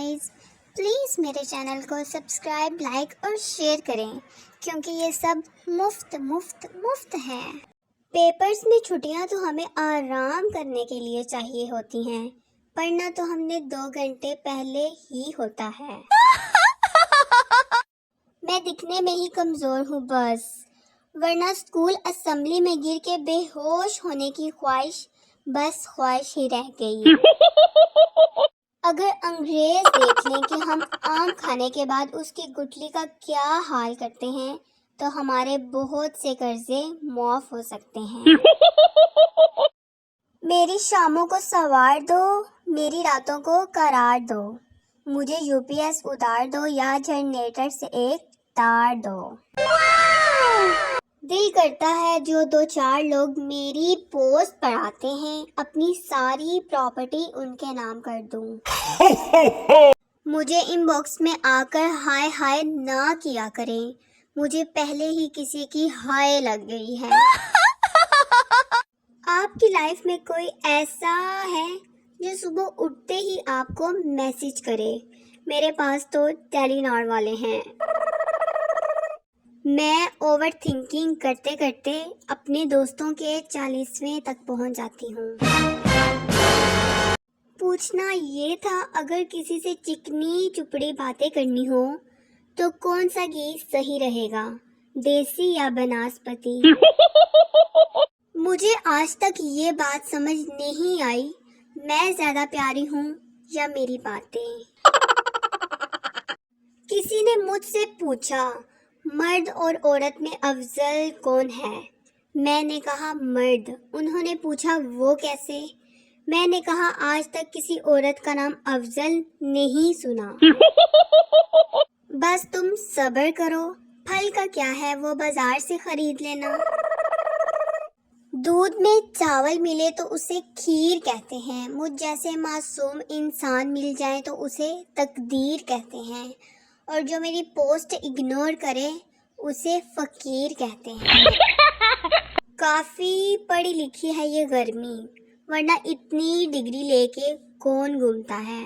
Guys, please मेरे channel को subscribe, like और शेयर करें क्योंकि ये सब मुफ्त है। पेपर्स में छुट्टियां तो हमें आराम करने के लिए चाहिए होती हैं, पढ़ना तो हमने 2 घंटे पहले ही होता है। मैं दिखने में ही कमज़ोर हूँ बस, वरना स्कूल असेंबली में गिर के बेहोश होने की ख्वाहिश बस ख्वाहिश ही रह गई। अगर अंग्रेज देख लें कि हम आम खाने के बाद उसकी गुठली का क्या हाल करते हैं तो हमारे बहुत से कर्जे माफ हो सकते हैं। मेरी शामों को संवार दो, मेरी रातों को करार दो, मुझे यूपीएस उतार दो या जनरेटर से एक तार दो। दिल करता है जो 2-4 लोग मेरी पोस्ट पढ़ाते हैं अपनी सारी प्रॉपर्टी उनके नाम कर दूं। मुझे इनबॉक्स में आकर हाय हाय ना किया करें, मुझे पहले ही किसी की हाय लग गई है। आपकी लाइफ में कोई ऐसा है जो सुबह उठते ही आपको मैसेज करे? मेरे पास तो टेलीनॉर वाले हैं। मैं ओवर थिंकिंग करते करते अपने दोस्तों के 40वें तक पहुंच जाती हूँ। पूछना ये था, अगर किसी से चिकनी चुपड़ी बातें करनी हो तो कौन सा गीत सही रहेगा, देसी या बनास्पति? मुझे आज तक ये बात समझ नहीं आई, मैं ज्यादा प्यारी हूँ या मेरी बातें? किसी ने मुझसे पूछा मर्द और औरत में अफजल कौन है? मैंने कहा मर्द। उन्होंने पूछा वो कैसे? मैंने कहा आज तक किसी औरत का नाम अफजल नहीं सुना। बस तुम सब्र करो, फल का क्या है वो बाजार से खरीद लेना। दूध में चावल मिले तो उसे खीर कहते हैं, मुझ जैसे मासूम इंसान मिल जाए तो उसे तकदीर कहते हैं, और जो मेरी पोस्ट इग्नोर करे उसे फकीर कहते हैं। काफी पढ़ी लिखी है ये गर्मी, वरना इतनी डिग्री लेके कौन घूमता है।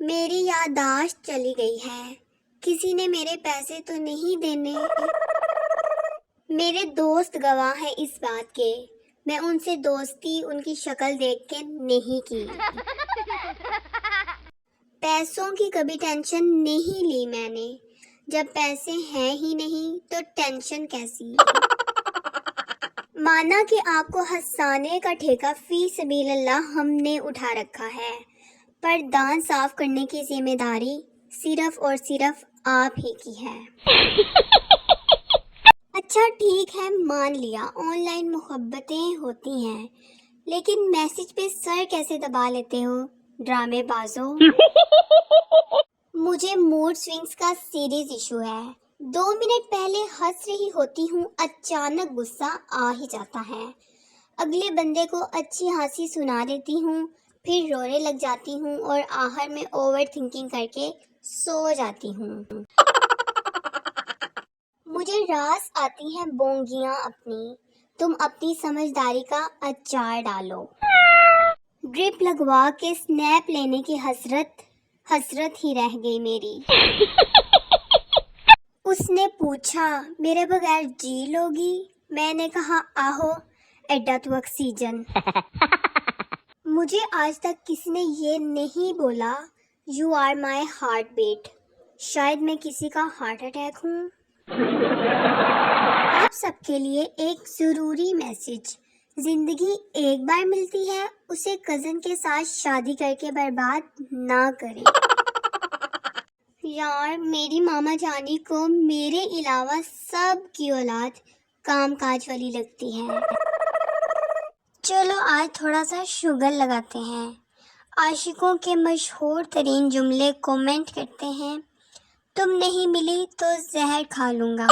मेरी याददाश्त चली गई है, किसी ने मेरे पैसे तो नहीं देने? मेरे दोस्त गवाह हैं इस बात के, मैं उनसे दोस्ती उनकी शक्ल देख के नहीं की। पैसों की कभी टेंशन नहीं ली मैंने, जब पैसे हैं ही नहीं तो टेंशन कैसी। माना कि आपको हंसाने का ठेका फी सबीलिल्लाह हमने उठा रखा है, पर दांत साफ करने की जिम्मेदारी सिर्फ और सिर्फ आप ही की है। अच्छा ठीक है, मान लिया ऑनलाइन मोहब्बतें होती हैं, लेकिन मैसेज पे सर कैसे दबा लेते हो ड्रामेबाजों? मुझे मूड स्विंग्स का सीरियस इशू है। 2 मिनट पहले हंस रही होती हूँ, अचानक गुस्सा आ ही जाता है। अगले बंदे को अच्छी हंसी सुना देती हूँ, फिर रोने लग जाती हूँ और आखिर में ओवर थिंकिंग करके सो जाती हूँ। मुझे रास आती हैं बोंगियां अपनी, तुम अपनी समझदारी का अचार डालो। ड्रिप लगवा के स्नैप लेने की हसरत ही रह गई मेरी। उसने पूछा मेरे बगैर जी लोगी? मैंने कहा आहो एड्डा तो ऑक्सीजन। मुझे आज तक किसी ने ये नहीं बोला you are my heartbeat, शायद मैं किसी का हार्ट अटैक हूँ। आप सबके लिए एक जरूरी मैसेज, जिंदगी एक बार मिलती है, उसे कजन के साथ शादी करके बर्बाद ना करें। यार मेरी मामा जानी को मेरे अलावा सब की औलाद कामकाज वाली लगती है। चलो आज थोड़ा सा शुगर लगाते हैं। आशिकों के मशहूर तरीन जुमले कमेंट करते हैं, तुम नहीं मिली तो जहर खा लूंगा।